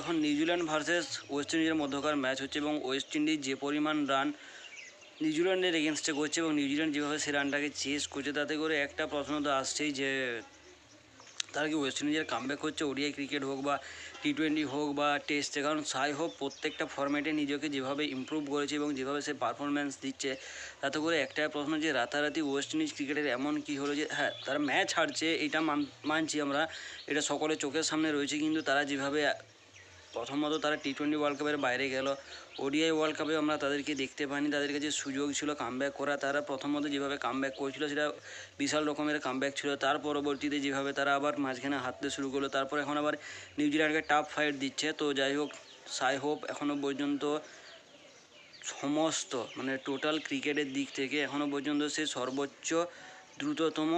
এখন New Zealand versus West ইন্ডিজের মধ্যকার ম্যাচ হচ্ছে এবং ওয়েস্ট ইন্ডিজ যে পরিমাণ রান নিউজিল্যান্ডের এগেনস্টে করছে এবং নিউজিল্যান্ড যেভাবে সে রানটাকে চেস করছে, তাতে করে একটা প্রশ্ন তো আসছেই যে তারা কি ওয়েস্ট ইন্ডিজের কামব্যাক হচ্ছে, ওডিআই ক্রিকেট হোক বা টি20 হোক বা টেস্টে। কারণ সাই হোপ প্রত্যেকটা ফরম্যাটে নিজেকে যেভাবে ইমপ্রুভ করেছে এবং যেভাবে সে পারফরমেন্স দিচ্ছে, তাতে করে একটাই প্রশ্ন যে রাতারাতি ওয়েস্ট ইন্ডিজ ক্রিকেটের এমন কী হলো যে হ্যাঁ তারা ম্যাচ হারছে, এটা মানছি আমরা, এটা সকলের চোখের সামনে রয়েছে, কিন্তু তারা যেভাবে প্রথমত তারা টি20 ওয়ার্ল্ড কাপের বাইরে গেল, ওডিআই ওয়ার্ল্ড কাপে আমরা তাদেরকে দেখতে পাইনি, তাদের কাছে সুযোগ ছিল কামব্যাক করা। তারা প্রথমত যেভাবে কামব্যাক করেছিল সেটা বিশাল রকমের কামব্যাক ছিল। তার পরবর্তীতে যেভাবে তারা আবার মাঝখানে হাঁটতে শুরু করলো, তারপর এখন আবার নিউজিল্যান্ডকে টাফ ফাইট দিচ্ছে। তো যাই হোক, সাই হোপ এখনও পর্যন্ত সমস্ত মানে টোটাল ক্রিকেটের দিক থেকে এখনও পর্যন্ত সে সর্বোচ্চ দ্রুততম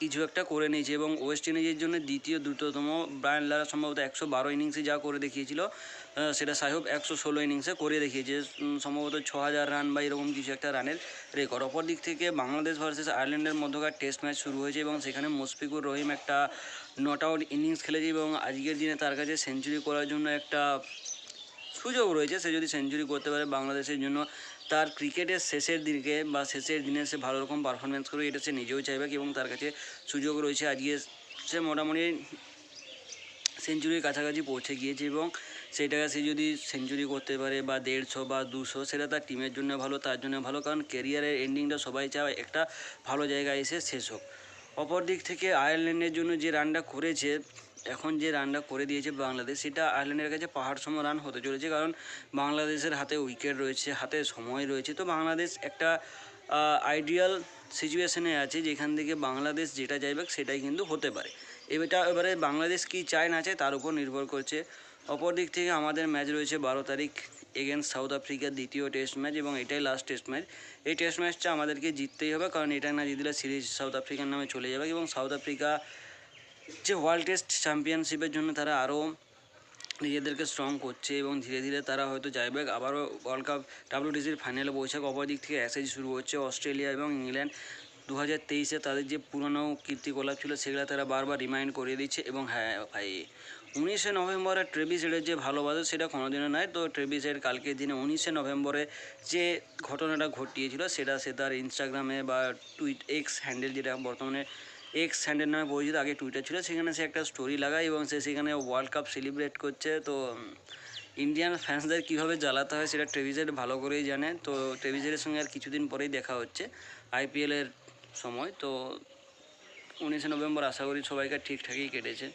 কিছু একটা করে নিয়েছে এবং ওয়েস্ট ইন্ডিজের জন্য দ্বিতীয় দ্রুততম। ব্রায়ান লারা সম্ভবত 112 ইনিংসে যা করে দেখিয়েছিল, সেটা সাই হোপ 116 ইনিংসে করে দেখিয়েছে, সম্ভবত 6000 রান বা এরকম কিছু একটা রানের রেকর্ড। অপর দিক থেকে বাংলাদেশ ভার্সেস আয়ারল্যান্ডের মধ্যকার টেস্ট ম্যাচ শুরু হয়েছে এবং সেখানে মুশফিকুর রহিম একটা নট আউট ইনিংস খেলেছে এবং আজকের দিনে তার কাছে সেঞ্চুরি করার জন্য একটা সুযোগ রয়েছে। সে যদি সেঞ্চুরি করতে পারে বাংলাদেশের জন্য তার ক্রিকেটের শেষের দিকে বা শেষের দিনে সে ভালো রকম পারফরমেন্স করবে, এটা সে নিজেও চাইবে এবং তার কাছে সুযোগ রয়েছে। আজকে সে মোটামুটি সেঞ্চুরির কাছাকাছি পৌঁছে গিয়েছে এবং সেইটাকে সে যদি সেঞ্চুরি করতে পারে বা 150 বা 200, সেটা তার টিমের জন্য ভালো, তার জন্য ভালো, কারণ কেরিয়ারের এন্ডিংটা সবাই চায় একটা ভালো জায়গায় এসে শেষ হোক। অপর দিক থেকে আয়ারল্যান্ডের জন্য যে রানটা করেছে, এখন যে রানটা করে দিয়েছে বাংলাদেশ, সেটা আয়ারল্যান্ডের কাছে পাহাড় সম রান হতে চলেছে, কারণ বাংলাদেশের হাতে উইকেট রয়েছে, হাতে সময় রয়েছে। তো বাংলাদেশ একটা আইডিয়াল সিচুয়েশনে আছে যেখান থেকে বাংলাদেশ যেটা চাইবে সেটাই কিন্তু হতে পারে। এবারে বাংলাদেশ কি চায় না চায় তার উপর নির্ভর করছে। অপর দিক থেকে আমাদের ম্যাচ রয়েছে 12 তারিখ এগেনস্ট সাউথ আফ্রিকার দ্বিতীয় টেস্ট ম্যাচ এবং এটাই লাস্ট টেস্ট ম্যাচ। এই টেস্ট ম্যাচটা আমাদেরকে জিততেই হবে, কারণ এটা না জিতলে সিরিজ সাউথ আফ্রিকার নামে চলে যাবে এবং সাউথ আফ্রিকা যে ওয়ার্ল্ড টেস্ট চ্যাম্পিয়নশিপের জন্য তারা আরও নিজেদেরকে স্ট্রং করছে এবং ধীরে ধীরে তারা হয়তো যাইবে আবারও ওয়ার্ল্ড কাপ WTCর ফাইনালে পৌঁছাক। অপর দিক থেকে অ্যাসেজ শুরু হচ্ছে অস্ট্রেলিয়া এবং ইংল্যান্ড 2023-এ তাদের যে পুরনো কীর্তিকলাপ ছিল সেগুলো তারা বারবার রিমাইন্ড করিয়ে দিচ্ছে। এবং হ্যাঁ ভাই, 19শে নভেম্বরে ট্রেভিস হেডের যে ভালোবাসা সেটা কোনোদিনও নয়। তো ট্রেভিস হেড কালকের দিনে 19শে নভেম্বরে যে ঘটনাটা ঘটিয়েছিল সেটা সে তার ইনস্টাগ্রামে বা এক্স হ্যান্ডেল, যেটা বর্তমানে এক্স হ্যান্ডেল নামে পরিচিত, আগে টুইটার ছিল, সেখানে সে একটা স্টোরি লাগায় এবং সে সেখানে ওয়ার্ল্ড কাপ সেলিব্রেট করছে। তো ইন্ডিয়ান ফ্যান্সদের কীভাবে জ্বালাতে হয় সেটা ট্রেভিস হেড ভালো করেই জানে। তো ট্রেভিস হেডের সঙ্গে আর কিছুদিন পরেই দেখা হচ্ছে IPL-এর সময়। তো 19শে নভেম্বর আশা করি সবাইকার ঠিকঠাকই কেটেছে।